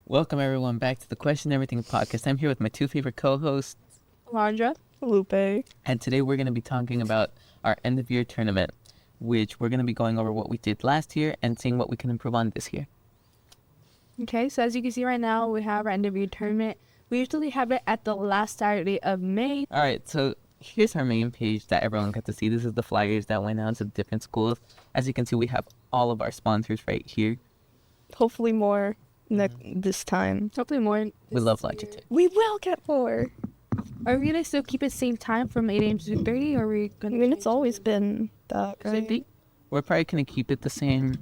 Welcome everyone back to the Question Everything podcast. I'm here with my two favorite co-hosts, Alondra. Lupe. and today we're going to be talking about our end of year tournament, which we're going to be going over what we did last year and seeing what we can improve on this year. Okay, so as you can see right now, we have our end of year tournament. We usually have it at the last Saturday of May. All right, so here's our main page that everyone got to see. This is the flyers that went out to different schools. As you can see, we have all of our sponsors right here. Hopefully more this time. Hopefully more. We love Logitech. We will get more. Are we going to still keep it same time from 8 a.m. to 2:30, or are we I going to... mean, it's always been that, right? We're probably going to keep it the same,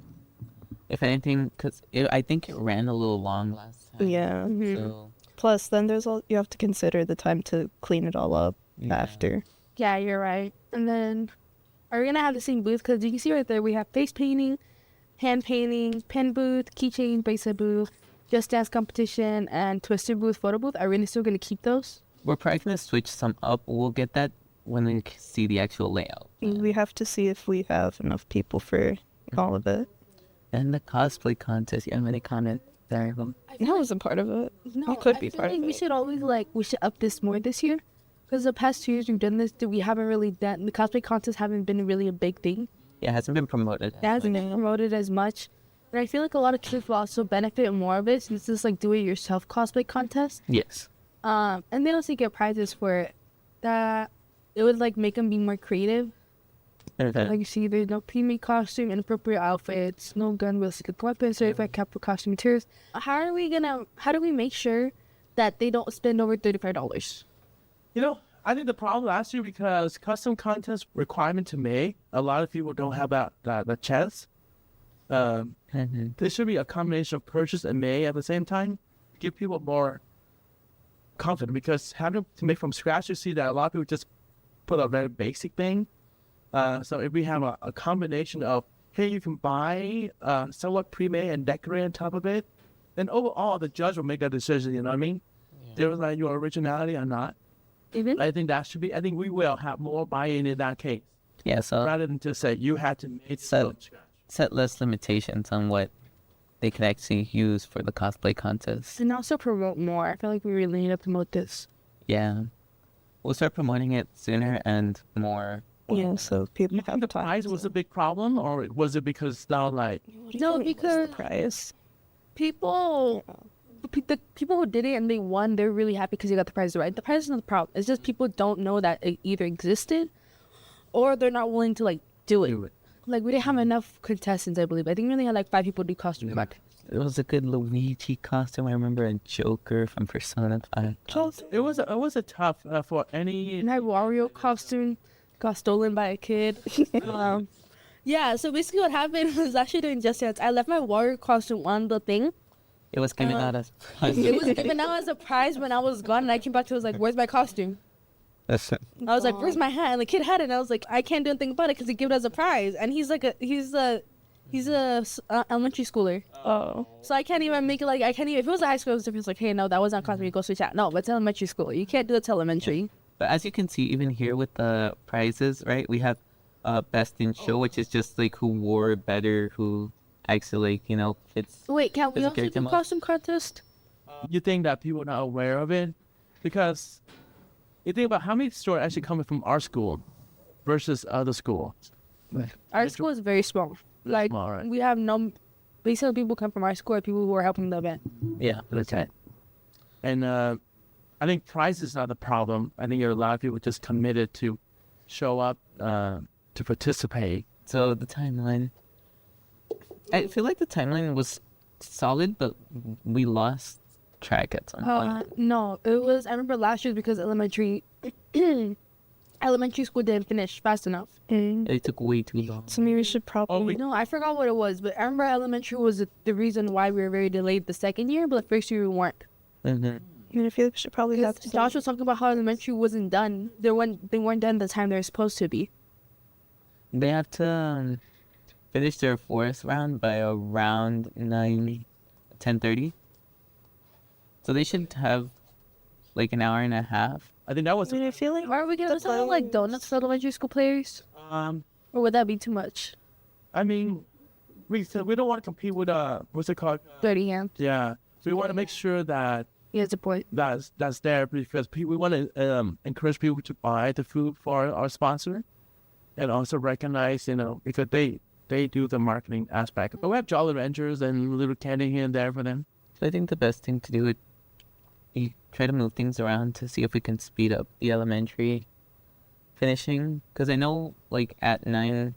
if anything, because I think it ran a little long last time. Yeah. So, Plus, then you have to consider the time to clean it all up yeah. after. Yeah, you're right. And then, are we going to have the same booth? Because you can see right there, we have face painting, hand painting, pen booth, keychain, bracelet booth, just dance competition, and twister booth, photo booth. Are we still going to keep those? We're probably going to switch some up. We'll get that when we see the actual layout. We have to see if we have enough people for all of it. And the cosplay contest, you have any comment there? That was a part of it. No, It could be I feel part like of we it. should always we should up this more this year, because the past 2 years we've done this, we haven't really done the cosplay contests haven't been really a big thing. Yeah, it hasn't been promoted. It hasn't been promoted as much, and I feel like a lot of kids will also benefit more of it since it's like do-it-yourself cosplay contest. Yes. And they also get prizes for it. That it would like make them be more creative. Like you see, there's no pre-made costume, inappropriate outfits, no gun with secret weapons, certified capital costume materials. How do we make sure that they don't spend over $35? I think the problem last year because custom contest requirement to make, a lot of people don't have that chance. There should be a combination of purchase and make at the same time, give people more confidence because having to make from scratch, you see that a lot of people just put a very basic thing. So if we have a combination of, hey, you can buy somewhat pre-made and decorate on top of it, then overall the judge will make that decision, you know what I mean? There was like your originality or not. Even I think I think we will have more buy-in in that case, Yeah, so rather than just say you had to make So- from scratch. set less limitations on what they can actually use for the cosplay contest. and also promote more. I feel like we really need to promote this. Yeah. We'll start promoting it sooner and more. Yeah, so people You have think the time. prize was a big problem, or was it because now like No, because prize. the people who did it and they won, they're really happy because they got the prize right. The prize is not the problem. It's just people don't know that it either existed or they're not willing to like do it. Like we didn't have enough contestants, I believe. I think we only had like 5 people do costume back. It was a good Luigi costume. I remember a Joker from Persona 5. it was a tough for any. And my Wario costume got stolen by a kid. Yeah, so basically what happened was actually during Just Dance, I left my Wario costume on the thing. It was given out as It was given out as a prize when I was gone, and I came back to it, was like, where's my costume? I was like, where's my hat? And the kid had it, and I was like, I can't do anything about it because he gave it as a prize. And he's a elementary schooler. Oh. So I can't even make it like, if it was a high school, it was different. It's like, hey, no, that wasn't cosplay, go switch out. No, but it's elementary school. You can't do it to elementary. But as you can see, even here with the prizes, right, we have Best in Show, which is just like who wore it better, who actually, fits. Wait, can we There's a also character do mod. costume contest? You think that people are not aware of it because you think about how many stores actually coming from our school versus other schools. Our school is very small. Like, Small, right. we have basically people come from our school are people who are helping the event. Yeah, that's right. And I think price is not the problem. I think there are a lot of people just committed to show up to participate. So the timeline, I feel like the timeline was solid, but we lost track at some point. No, it was, I remember last year because elementary school didn't finish fast enough. It took way too long. So maybe we should probably... No, I forgot what it was, but I remember elementary was the reason why we were very delayed the second year, but the first year we weren't. Mhm. I mean, I feel like we should probably have to... Josh was talking about how elementary wasn't done. They weren't done the time they were supposed to be. They have to finish their fourth round by around 10:30. So they should have like an hour and a half. I think that was I mean, I feel like... Why are we gonna sell like donuts for elementary school players? Or would that be too much? I mean, we don't want to compete with what's it called? 30 hands. Yeah. So we want to make sure that Yeah, it's a point. that's there because we want to encourage people to buy the food for our sponsor, and also recognize, because they do the marketing aspect. But we have Jolly Ranchers and little candy here and there for them. So I think the best thing to do would be try to move things around to see if we can speed up the elementary finishing. Because I know, like, at 9,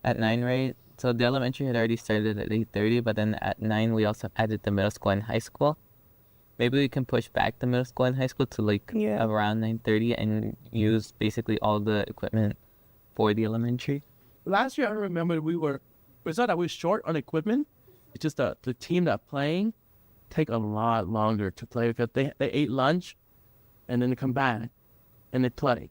right? So the elementary had already started at 8:30, but then at 9 we also added the middle school and high school. Maybe we can push back the middle school and high school to, like, Yeah. around 9:30 and use basically all the equipment for the elementary. Last year, I remember it's not that we're short on equipment. It's just the team that playing take a lot longer to play because they ate lunch and then they come back and they play.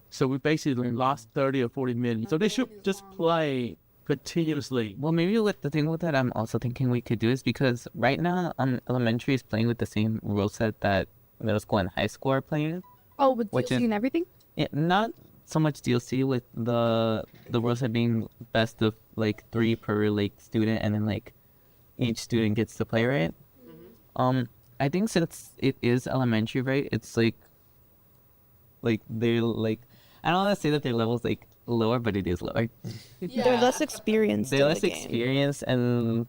So we basically lost 30 or 40 minutes. So they should just play continuously. Well, maybe with the thing with that, I'm also thinking we could do is because right now, elementary is playing with the same rule set that middle school and high school are playing. Oh, with Which DLC is- and everything? Yeah, not so much DLC with the rule set being best of like 3 per like student, and then like each student gets to play, right? I think since it is elementary, right? It's like they're like, I don't want to say that their level's like lower, but it is lower. They're less experienced. They're in less the game. experienced, and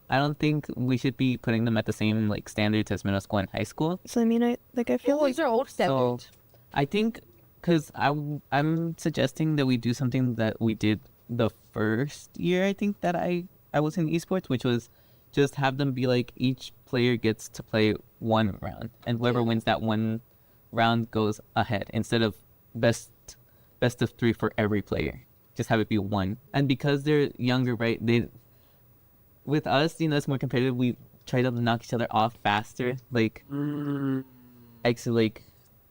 I don't think we should be putting them at the same like standards as middle school and high school. So I mean, I feel Well, like these are old standards. So I think because I'm suggesting that we do something that we did the first year I think that I was in esports, which was just have them be like each player gets to play one round, and whoever wins that one round goes ahead instead of best of 3 for every player. Just have it be one. And because they're younger, right? With us, it's more competitive. We try to knock each other off faster. Like, actually, like,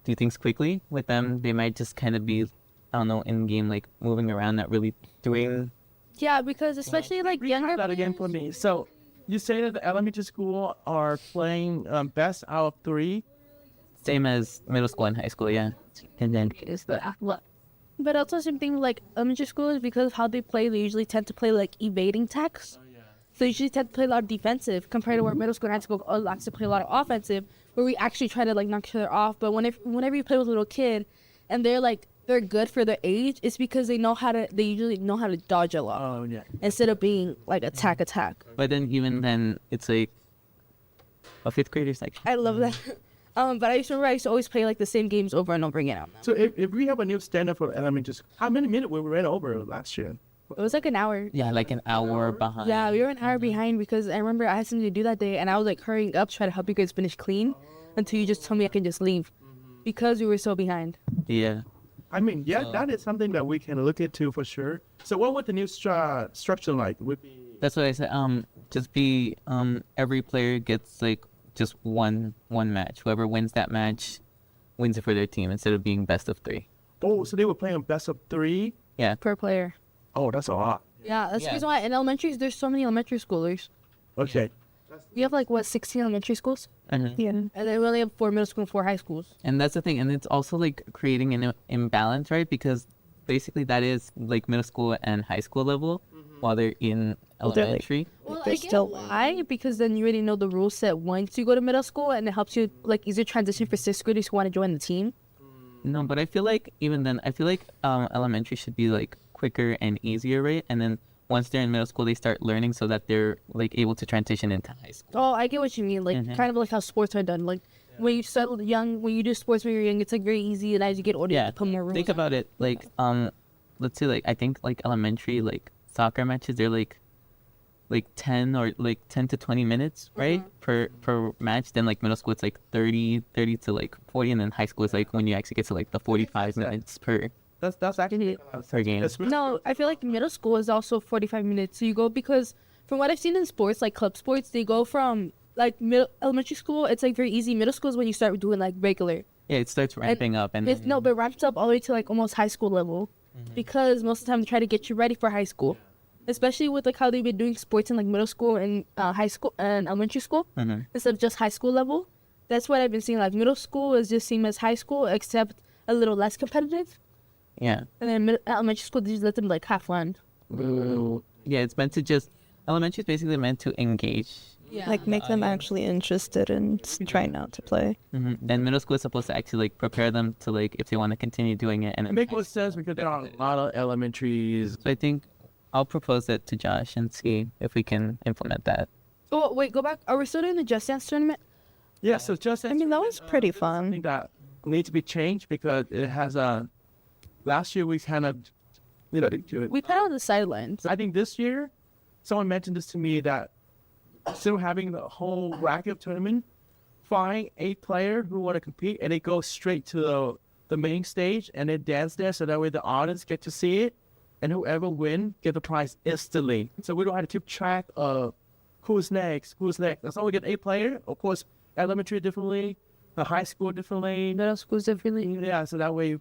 do things quickly. With them, they might just kind of be, I don't know, in game, like, moving around, not really doing. Yeah, because especially like younger That again for players- me. So you say that the elementary school are playing best out of 3. Same as middle school and high school, yeah. And then is the what? But also same thing with, like elementary school is because of how they play. They usually tend to play like evading attacks. So they usually tend to play a lot of defensive compared to where middle school and high school likes to play a lot of offensive, where we actually try to like knock each other off. But whenever you play with a little kid, and they're good for their age, it's because they usually know how to dodge a lot Oh yeah. instead of being like attack. But then even then, it's like a 5th grader section. I love that. But I used to always play like the same games over and over again. So if we have a new standard for elementary school, how many minutes we ran over last year? It was like an hour. Yeah, like an hour behind. Yeah, we were an hour behind because I remember I had something to do that day, and I was like hurrying up, trying to help you guys finish clean, until you just told me I can just leave, because we were so behind. Yeah. I mean, yeah, that is something that we can look into for sure. So what would the new structure like? Would be That's what I said. Just be every player gets like just one match. Whoever wins that match wins it for their team instead of being best of 3. so they were playing best of 3. Per player. Oh, that's a lot. Yeah, that's the Yeah. reason why in elementaries there's so many elementary schoolers. Okay. We have like 16 elementary schools, yeah. and then we only have 4 middle school and 4 high schools. And that's the thing, and it's also like creating an imbalance, right? Because basically that is like middle school and high school level, while they're in Well, they're, like- elementary. Well, They're I get still- why, because then you already know the rule set once you go to middle school, and it helps you like easier transition for 6th graders who want to join the team. No, but I feel like even then, I feel like elementary should be like quicker and easier, right? And then once they're in middle school, they start learning so that they're like able to transition into high school. Oh, I get what you mean. Like kind of like how sports are done. Like when you start young, when you do sports when you're young, it's like very easy, and as you get older, Yeah, you put more rules. think about it. Like let's say like I think like elementary like soccer matches, they're like 10 or like 10 to 20 minutes, right? Per match. Then like middle school it's like 30 to like 40, and then high school is like when you actually get to like the 45 minutes per That's actually per game. that's No, I feel like middle school is also 45 minutes. So you go because from what I've seen in sports, like club sports, they go from like elementary school. It's like very easy. Middle school is when you start doing like regular. Yeah, it starts ramping up, and It's, then, no, but ramps up all the way to like almost high school level, because most of the time they try to get you ready for high school, especially with like how they've been doing sports in like middle school and high school and elementary school instead of just high school level. That's what I've been seeing. Like middle school is just same as high school except a little less competitive, yeah. and then elementary school they just let them like have fun. Yeah, it's meant to just elementary is basically meant to engage Yeah. Like make them actually interested in trying out to play. Then middle school is supposed to actually like prepare them to like if they want to continue doing it. And It makes more sense because there are a lot of elementaries. so I think I'll propose it to Josh and see if we can implement that. Oh wait, go back. Are we still doing the Just Dance tournament? Yeah, so just I mean, that was pretty something fun. that needs to be changed because it has a. Last year we kind of, didn't do it. We put it on the sidelines. I think this year, someone mentioned this to me that instead of having the whole racket tournament, find a player who want to compete and they go straight to the main stage and they dance there so that way the audience get to see it and whoever win get the prize instantly. So we don't have to keep track of who's next. That's how we get a player. Of course, elementary differently, the high school differently. Middle school's differently. Yeah, so that way,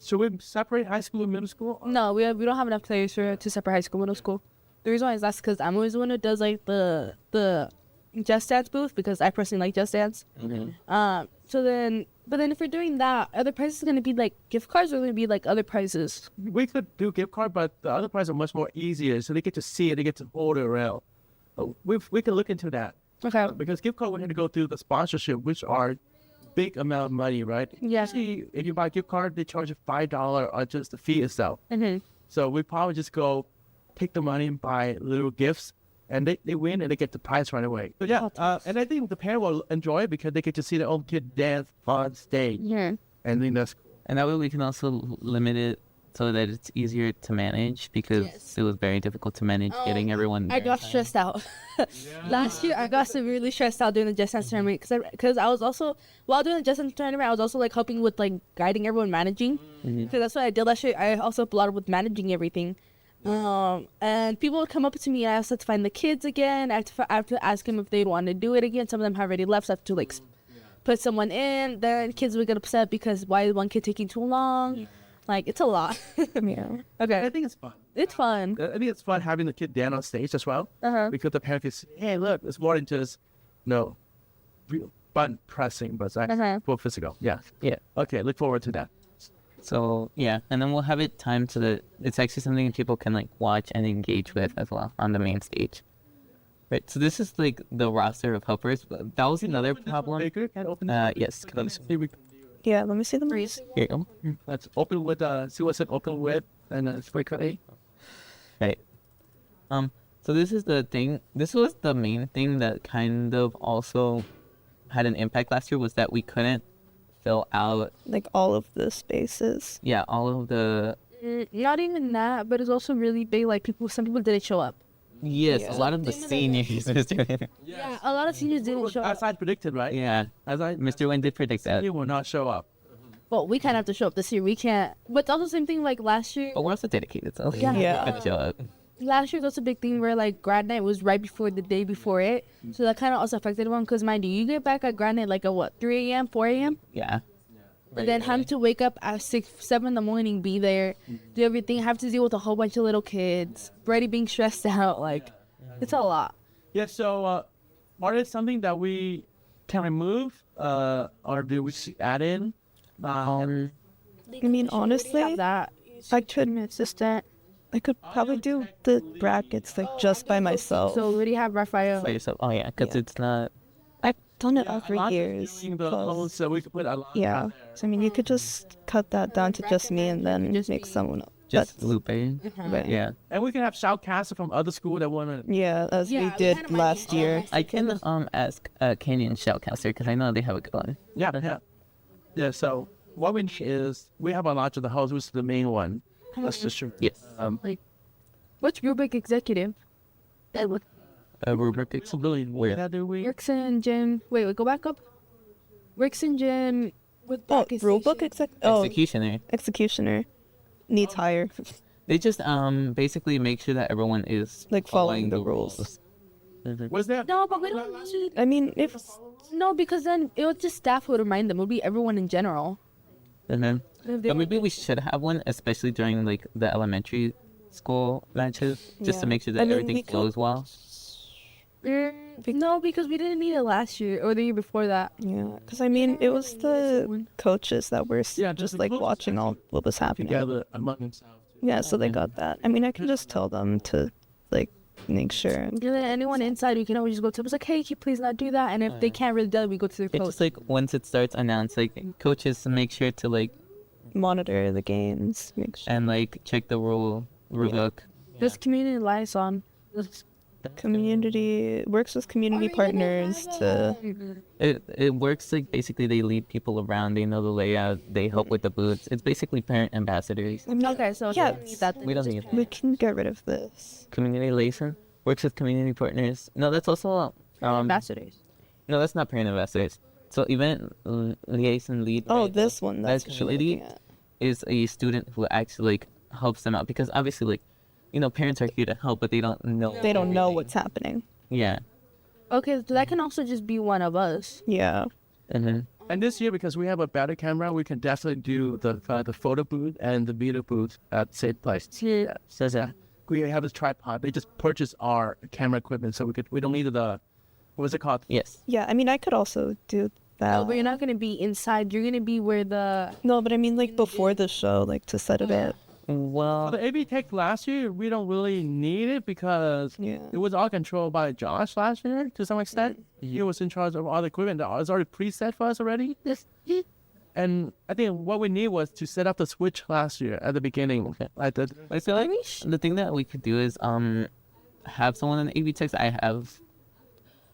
should we separate high school and middle school? No, we don't have enough players to separate high school, middle school. The reason why is that's because I'm always the one who does like the Just Dance booth because I personally like Just Dance. So then, but then if we're doing that, are the prizes gonna be like gift cards or gonna be like other prizes? We could do gift card, but the other prizes are much more easier. So they get to see it, they get to hold it around. We can look into that Okay. because gift card we have to go through the sponsorship, which are big amount of money, right? Yeah. See, if you buy a gift card, they charge you $5 on just the fee itself. Mm-hmm. So we probably just go take the money and buy little gifts, and they win and they get the prize right away. So yeah, and I think the parent will enjoy it because they get to see their own kid dance on stage, Yeah. and I think that's cool. And that way we can also limit it so that it's easier to manage because Yes. it was very difficult to manage getting everyone I there got in time. stressed out. Last year, I got severely stressed out doing the Just Dance tournament because I was also while doing the Just Dance tournament, I was also like helping with like guiding everyone managing. So that's what I did last year. I also helped a lot with managing everything. And people would come up to me and I also had to find the kids again. I have to ask them if they'd want to do it again. Some of them have already left, so I have to like put someone in. Then kids would get upset because why is one kid taking too long? Like it's a lot. Yeah. Okay, I think it's fun. it's fun. I think it's fun having the kid dance on stage as well, because the parent can see, hey, look, it's more than just real button pressing, but it's actually for physical. Yeah. Yeah. Okay, look forward to that. So yeah, and then we'll have it timed so that it's actually something that people can like watch and engage with as well on the main stage. Right. So this is like the roster of helpers. But that was another problem. Baker, can I open this? Yes. Here we- Yeah, let me see them. Here you go. Let's open with see what's it open with, and it's quickly. Right. So this is the thing. This was the main thing that kind of also had an impact last year was that we couldn't fill out. Like all of the spaces. Yeah, all of the. Not even that, but it's also really big. Like some people didn't show up. Yes, a lot of the seniors. Mr. Yeah, a lot of seniors didn't show up. As I predicted, right? Yeah, As I Mr. Wynn did predict that. he will not show up. Well, we kind of have to show up this year. We can't. But it's also the same thing like last year. But we're also dedicated, so Yeah. Yeah. Gotta show up. Last year, that's a big thing where like grad night was right before the day before it. So that kind of also affected everyone. Because mind you get back at grad night like at what, 3 a.m., 4 a.m.? Yeah. And then having to wake up at 6, 7 in the morning, be there, do everything, have to deal with a whole bunch of little kids, already being stressed out. Like, it's a lot. Yeah. So, are there something that we can remove, or do we add in? I mean, honestly, Have that. I could probably do the brackets like just by myself. So we already have Raphael. By yourself. Oh yeah, because Yeah. it's not. I've done it A for lot years. using the plus- holes, so we could put a lot. Yeah. So I mean, you could just cut that down to just me and then Just make me. someone else. Just That's Lupe. right. Yeah. And we can have shoutcasters from other school that want to. Yeah, as Yeah, we we did kinda might last need year. I can ask Canyon Shoutcaster because I know they have a good one. Yeah. So what we need is we have a lot of the house, which is the main one. That's just true. Yes. What's Rubik Executive? Rubric. It's really weird. How do we? Ricks and Jim. Wait, go back up. Ricks and Jim with Oh, bracket rulebook station. Executioner. executioner needs higher. They just basically make sure that everyone is Like following the rules. Was there? No, but we don't usually. I mean, if No, because then it was just staff would remind them. It would be everyone in general. And then, If they but maybe we should have one, especially during like the elementary school matches, just to Yeah. make sure that I mean, everything we could- flows well. No, because we didn't need it last year or the year before that. yeah, because I mean, it was the coaches that were Yeah, just the like coaches watching all what was happening. Together among themselves. Yeah, so they got that. I mean, I can just tell them to like make sure. And then anyone inside, we can always just go to them. It's like, hey, can you please not do that? And if they can't really do it, we go to their It's coach. just like once it starts announced, like coaches make sure to like Monitor the games, make sure. and like check the rule book. This community liaison. This- Community works with community partners to. It works like basically they lead people around. They know the layout. They help with the booths. It's basically parent ambassadors. Okay, so Yeah, we don't need that. then. We don't need We can get rid of this. community liaison. Works with community partners. No, that's also Ambassadors. no, that's not parent ambassadors. So event liaison lead. Oh, right? this one. That's what you're community looking at. is a student who actually like helps them out because obviously like parents are here to help but they don't know They don't know everything. what's happening. Yeah. Okay, so that can also just be one of us. Yeah. And then And this year, because we have a better camera, we can definitely do the photo booth and the video booth at the same place. Yeah. So yeah, we have this tripod. They just purchase our camera equipment, so we don't need the what's it called? yes. Yeah. I mean, I could also do that. No, but you're not gonna be inside. You're gonna be where the No, but I mean, like before the show, like to set it up. Well, The AB Tech last year, we don't really need it because Yeah. it was all controlled by Josh last year to some extent. He was in charge of all the equipment that was already preset for us already. this. And I think what we need was to set up the switch last year at the beginning. Okay. Like the, I feel like the thing that we could do is have someone in AV Techs.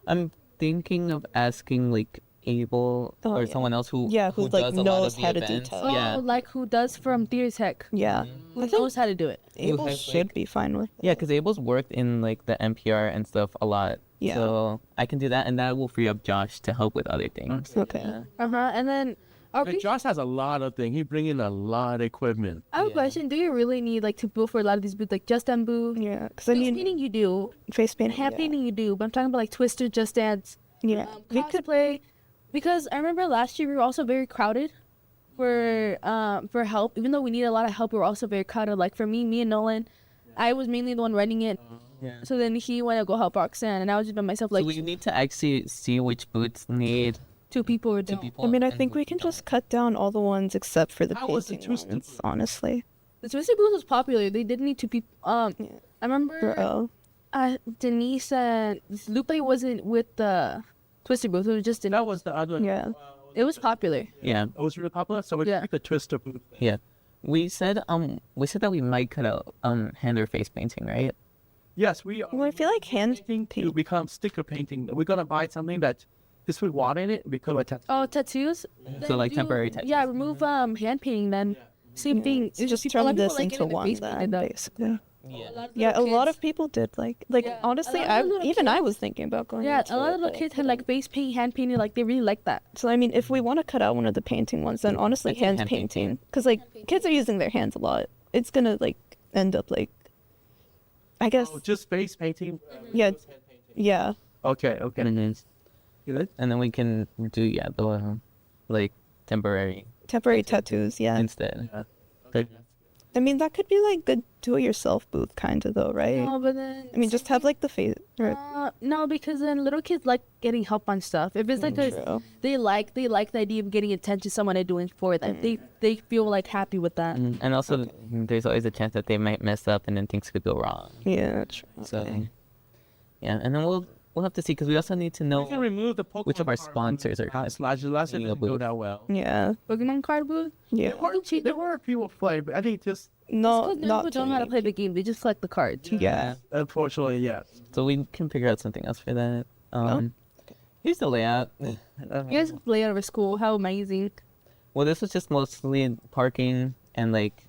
I'm thinking of asking like Abel Oh, or yeah. someone else who Yeah, who, like, does a lot knows of the how to do events. tech. Oh, Yeah. like who does from Theory Tech? Yeah. Who knows how to do it? Abel has, should like- be fine with it. Yeah, because Abel's worked in like the NPR and stuff a lot. Yeah. So I can do that, and that will free up Josh to help with other things. Okay. Yeah. And then are but we, Josh has a lot of things. He bring in a lot of equipment. I have a Yeah. question. Do you really need like to booth for a lot of these booths, like Just Dance booth? Yeah. Because I Face mean, painting you do, face painting. hand painting you do, but I'm talking about like Twister, Just Dance, Yeah. We could. cosplay. Because I remember last year we were also very crowded for help. Even though we needed a lot of help, we were also very crowded. Like for me and Nolan, I was mainly the one running it. Yeah. So then he went to go help Roxanne, and I was just by myself, like So we need to actually see which boots need two people or two don't. people. I mean, I and think we which can don't. just cut down all the ones except for the How was the painting Twister ones. booth? Honestly. The Twisted booth was popular. They didn't need two people. I remember Bro. Denise and Lupe wasn't with the Twisted booth. It was just That Denise. was the other. Yeah. It was popular. Yeah. It was really popular, so we Yeah. picked the Twister booth. Yeah. We said that we might cut out hand or face painting, right? Yes, we are. Well, I feel like hand painting to paint. become sticker painting. We're gonna buy something that just put water in it, become a tattoo. Oh, tattoos. So like temporary tattoos. tattoos. Yeah, remove hand painting then. Same thing. It's It's just people- a lot turn of this people like into getting their one face then, painted, though. basically. Yeah. Yeah, a lot kids- of people did like Yeah, honestly, a lot of I little even kids- I was thinking about going. Yeah, into a lot it, of the but I kids had like couldn't. face paint, hand painting. Like they really like that. So I mean, if we want to cut out one of the painting ones, then honestly, I'd say hand hand painting. painting, because like kids are using their hands a lot. It's gonna like end up like, I guess, Oh, just face painting. yeah, yeah. Okay, okay. And then, Good. and then we can do the like temporary Temporary tattoos, yeah. instead. Yeah. Like, I mean, that could be like the do-it-yourself booth kind of though, right? No, but then I mean, just have like the face. Or, no, because then little kids like getting help on stuff. If it's like True. they like the idea of getting attention to someone and doing for them. They feel like happy with that. and also there's always a chance that they might mess up and then things could go wrong. Yeah, true. So yeah, and then we'll have to see because we also need to We can know remove the Pokemon which of our card from sponsors the are past. Last year in the didn't go booth. that well. Yeah, Pokemon card booth. yeah. There were people play, but I think just No, Because not people too don't know how to many. play the game. They just collect the cards. Yeah. unfortunately, yes. So we can figure out something else for that. Here's the layout. You guys play out of school. How amazing. Well, this was just mostly parking and like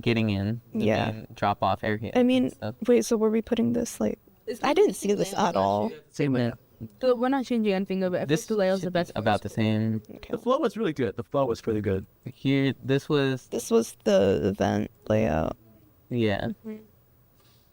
getting in. the Yeah. main drop off area. I mean, and stuff. wait. So were we putting this like? I didn't see this at all. Same layout. So we're not changing anything of it. This the layout's the should be best. about the same. Okay. The flow was really good. The flow was pretty good. Here, this was This was the event layout. yeah.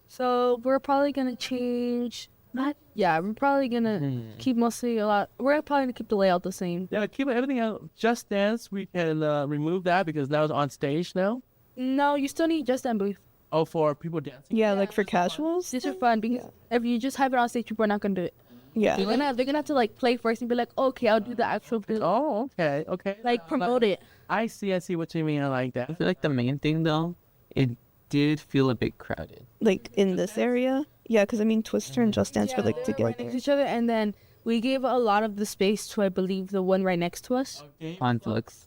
So we're probably gonna change. Not. Yeah, we're probably gonna keep mostly a lot. We're probably gonna keep the layout the same. Yeah, keep everything out. Just Dance, we can remove that because now it's on stage now. No, you still need just that booth. Oh, for people dancing. Yeah, like for casuals. Just for fun because if you just have it on stage, people are not gonna do it. Yeah. They're gonna have to like play first and be like, okay, I'll do the actual booth. Oh, okay, okay. Like promote it. I see what you mean. I like I that. feel like the main thing though, it did feel a bit crowded. Like in this area. Yeah, because I mean, Twister and Just Dance were like Right together. next to each other, and then we gave a lot of the space to, I believe, the one right next to us. Conflicts.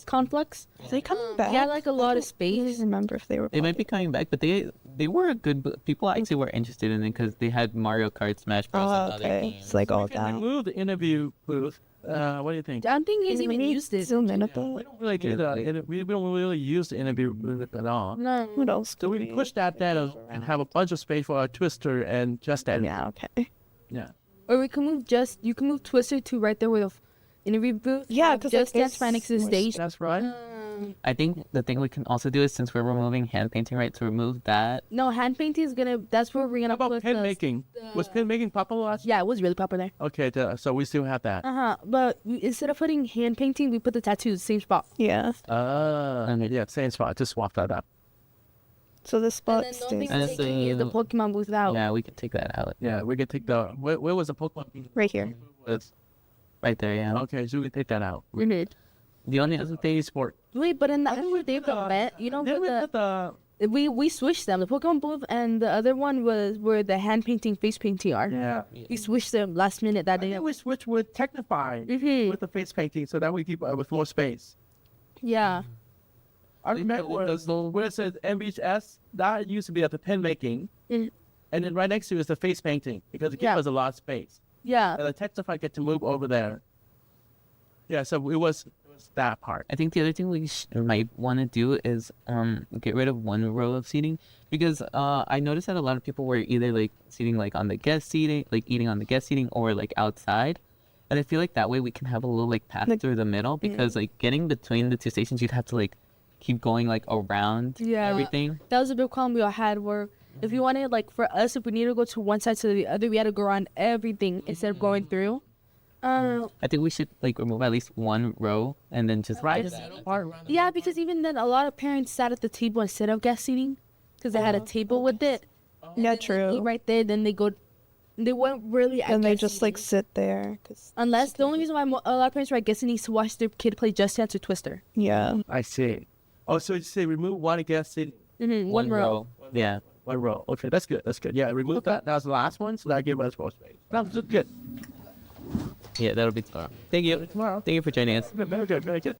Conflux. Are they coming back? Yeah, like a lot of I don't space. remember if they were. They might be coming back, but they were a good. People actually were interested in it because they had Mario Kart, Smash Bros. Oh, and other okay. games. It's like all We can down. remove the interview booth. What do you think? I don't think he's even Maybe used it. zoom in a We bit. don't really do that. We don't really use the interview booth at all. No. What else? So we can push that down and have a bunch of space for our Twister and Just Dance. Yeah. Okay. Yeah. Or we can move you can move Twister to right there with the interview booth. Yeah, have 'cause, Just like, Dance right next to the there's stage. That's right. I think the thing we can also do is since we're removing hand painting, right? To remove that. No, hand painting is gonna. That's where we're How gonna about put pen the. making? Was pen making popular last year? Yeah, it was really popular. Okay, so we still have that. But instead of putting hand painting, we put the tattoos same spot. Yeah. Yeah, same spot. Just swap that up. So the And spot then the stays only And thing it's taking is the Pokemon booth out. Yeah, we can take that out. Yeah, we can take the. Where was the Pokemon? right here. It's, Right there, yeah. okay, so we can take that out. Mhm. The only other thing is Sport. Wait, but in the other they the vet, you know, Then we but put the we switched them. The Pokemon booth and the other one was where the hand painting, face painting are. yeah. We switched them last minute that I day. think we switch with Technify Mhm. with the face painting, so that we keep with more space. Yeah. I remember where it says MHS, that used to be at the pen making, Mhm. and then right next to it is the face painting because it Yeah. gives us a lot of space. Yeah. And the Technify get to move over there. Yeah, so it was that part. I think the other thing we might want to do is get rid of one row of seating because I noticed that a lot of people were either like seating like on the guest seating, like eating on the guest seating, or like outside. And I feel like that way we can have a little like path Like- through the middle because like getting between the two stations, you'd have to like keep going like around Yeah. everything. That was a big problem we all had where if you wanted, like, for us, if we needed to go to one side to the other, we had to go around everything instead of going through. I think we should like remove at least one row and then just Right. Yeah, because even then, a lot of parents sat at the table instead of guest seating because they had a table with it. Yeah, Eat true. right there, then they go. They weren't really at And they guest just like seating. sit there. 'Cause, Unless the only reason why a lot of parents were at guest seating is to watch their kid play Just Dance or Twister. yeah. I see. Oh, so you say remove one guest seating, One row. Yeah. one row. Okay, that's good. That's good. Yeah, remove that. That was the last one, so that gave us more space. That was good. Yeah, that'll be tomorrow. Thank you. Tomorrow. Thank you for joining us. Very good. Very good.